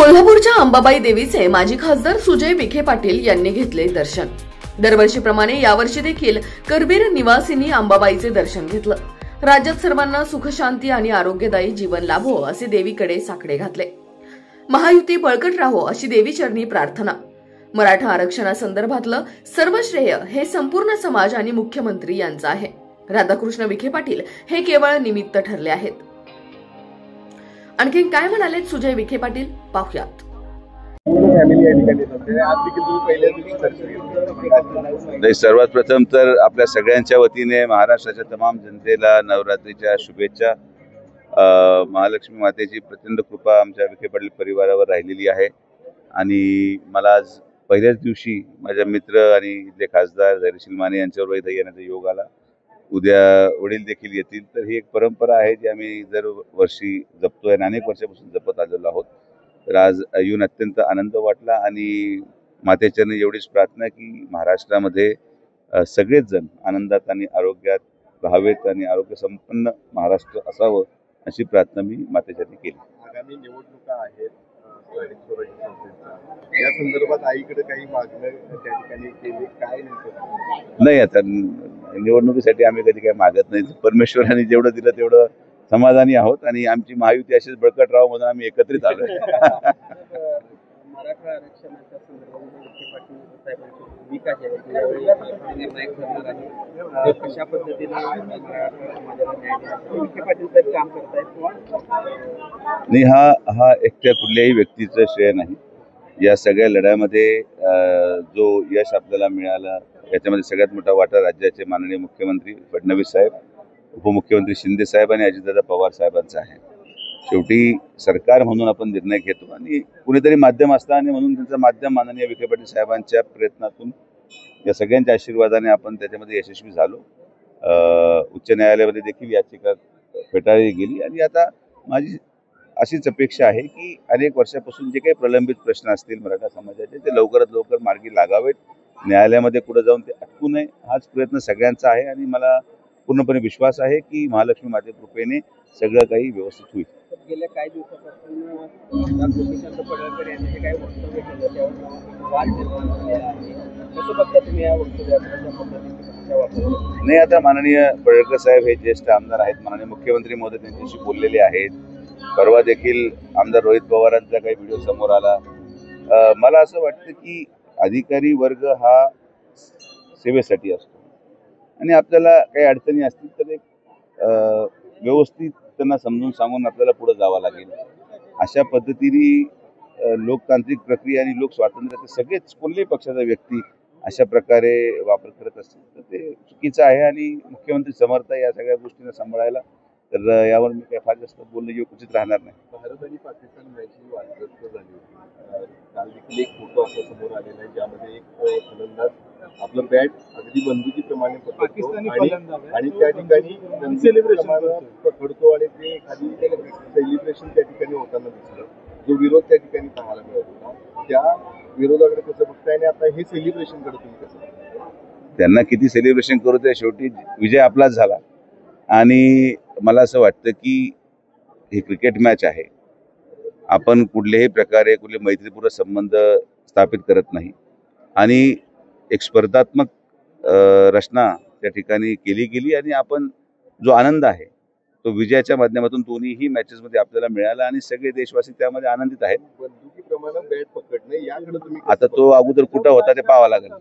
कोल्हापूरच्या अंबाबाई देवीचे माजी खासदार सुजय विखे पाटील यांनी घेतले दर्शन। दरवर्षीप्रमाणे यावर्षी देखील करवीर निवासींनी अंबाबाईचे दर्शन घेतलं। राज्यात सर्वांना सुख शांती आणि आरोग्यदायी जीवन लाभो असे देवीकडे साकडे घातले। महायुती बळकट राहो अशी देवीचरणी प्रार्थना। मराठा आरक्षणासंदर्भातलं सर्व श्रेय हे संपूर्ण समाज आणि मुख्यमंत्री यांचं आहे। राधाकृष्ण विखे पाटील हे केवळ निमित्त ठरले आहेत। आणखी काय म्हणाले सुजय विखे पाटील पाहुयात। सर्वात प्रथम तर आपल्या सगळ्यांच्या वतीने महाराष्ट्राच्या तमाम जनतेला नवरात्रीच्या शुभेच्छा। महालक्ष्मी मातेची प्रचंड कृपा आमच्या विखे पाटील परिवारावर राहिलेली आहे आणि मला आज पहिल्याच दिवशी माझ्या मित्र आणि इथले खासदार धैर्यशील माने यांच्यावर इथे येण्याचा योग आला। उद्या वडील देखील येतील। तर ही एक परंपरा आहे जी आम्ही दरवर्षी जपतोय आणि अनेक वर्षापासून जपत आलेलो आहोत। तर आज येऊन अत्यंत आनंद वाटला आणि मातेचरणी एवढीच प्रार्थना की महाराष्ट्रामध्ये सगळेच जण आनंदात आणि आरोग्यात राहावेत आणि आरोग्य संपन्न महाराष्ट्र असावं अशी प्रार्थना मी मातेचरणी केली। आगामी निवडणुका आहेत या संदर्भात आईकडे काही मागणं त्या ठिकाणी केली काय नाही? आता निवडणुकीसाठी आम्ही कधी काही मागत नाही। परमेश्वराने जेवढं दिलं तेवढं समाधानी आहोत आणि आमची महायुती अशीच बळकट राहावं म्हणून आम्ही एकत्रित आलोय। मराठा आरक्षणाच्या संदर्भात विखे पाटील साहेबांची भूमिका जी आहे त्यावेळी निर्णायक ठरणार आहे। कशा पद्धतीने विखे पाटील साहेब काम करतायत नाही, हा एकट्या कुठल्याही व्यक्तीचं श्रेय नाही। या सगळ्या लढ्यामध्ये जो यश आपल्याला मिळालं याच्यामध्ये सगळ्यात मोठा वाटा राज्याचे माननीय मुख्यमंत्री फडणवीस साहेब, उपमुख्यमंत्री शिंदे साहेब आणि अजितदादा पवार साहेबांचा आहे। शेवटी सरकार म्हणून आपण निर्णय घेतो आणि कुणीतरी माध्यम असतं आणि म्हणून त्यांचं माध्यम माननीय विखे पाटील साहेबांच्या प्रयत्नातून या सगळ्यांच्या आशीर्वादाने आपण त्याच्यामध्ये यशस्वी झालो। उच्च न्यायालयामध्ये देखील याचिका फेटाळली गेली आणि आता माझी अशीच अपेक्षा आहे की अनेक वर्षापासून जे काही प्रलंबित प्रश्न असतील मराठा समाजाचे ते लवकरात लवकर मार्गी लागावेत, न्यायालयामध्ये पुढे जाऊन ते अटकू नये हाच प्रयत्न सगळ्यांचा आहे आणि मला पूर्णपणे विश्वास आहे की महालक्ष्मी माते कृपेने सगळं काही व्यवस्थित होईल। गेल्या काही दिवसापासून गोपीचंद पडळकर यांनी जे काही वक्तव्य केलं त्यावर वाद निर्माण झालेला आहे। कसं बघता तुम्ही या वक्तव्याचा? नाही, आता माननीय पडळकर साहेब हे ज्येष्ठ आमदार आहेत, माननीय मुख्यमंत्री महोदय त्यांच्याशी बोललेले आहेत। परवा देखील आमदार रोहित पवारांचा काही व्हिडिओ समोर आला। मला असं वाटतं की अधिकारी वर्ग हा सेवेसाठी असतो आणि आपल्याला काही अडचणी असतील तर एक व्यवस्थित त्यांना समजून सांगून आपल्याला पुढे जावं लागेल। अशा पद्धतीने लोकतांत्रिक प्रक्रिया आणि लोक स्वातंत्र्याचे सगळेच कोणत्याही पक्षाचा व्यक्ती अशा प्रकारे वापर करत असतील तर ते चुकीचं आहे आणि मुख्यमंत्री समर्थ आहे या सगळ्या गोष्टींना सांभाळायला। तर यावर मी काही फार जास्त बोलणं उचित राहणार नाही। भारत आणि पाकिस्तान मॅच वादग्रस्त झाली होती। काल देखील एक फोटो असा समोर आलेला आहे ज्यामध्ये एक फलंदाज आपलं बॅट अगदी बंदुकीप्रमाणे पकडतो आणि त्या ठिकाणी सेलिब्रेशन पकडतो आणि ते एखादी सेलिब्रेशन त्या ठिकाणी होताना दिसलं। जो विरोध त्या ठिकाणी पाहायला मिळत होता त्या विरोधाकडे कसं बघताय आणि आता हे सेलिब्रेशन कडे तुम्ही कसं बघताय? त्यांना किती सेलिब्रेशन करू ते शेवटी विजय आपलाच झाला आणि मला असं वाटतं की ही क्रिकेट मॅच आहे। आपण कुठल्याही प्रकारे कुठले मैत्रीपूर्ण संबंध स्थापित करत नाही आणि एक स्पर्धात्मक रचना त्या ठिकाणी केली गेली आणि आपण जो आनंद आहे तो विजयाच्या माध्यमातून दोन्हीही मॅचेसमध्ये आपल्याला मिळाला आणि सगळे देशवासी त्यामध्ये आनंदित आहेत। बंदुकीप्रमाणे बॅट पकडणे याकडे तुम्ही आता तो अगोदर कुठं होता ते पाहावं लागेल।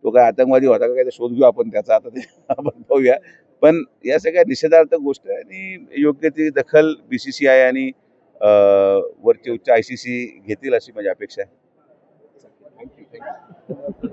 तो काय आतंकवादी होता का काय ते शोध घेऊ आपण त्याचा, आता ते आपण पाहूया। पण या सगळ्या निषेधार्थ गोष्ट आहे आणि योग्य ती दखल BCCI आणि वरचे उच्च ICC घेतील अशी माझी अपेक्षा आहे। थँक्यू।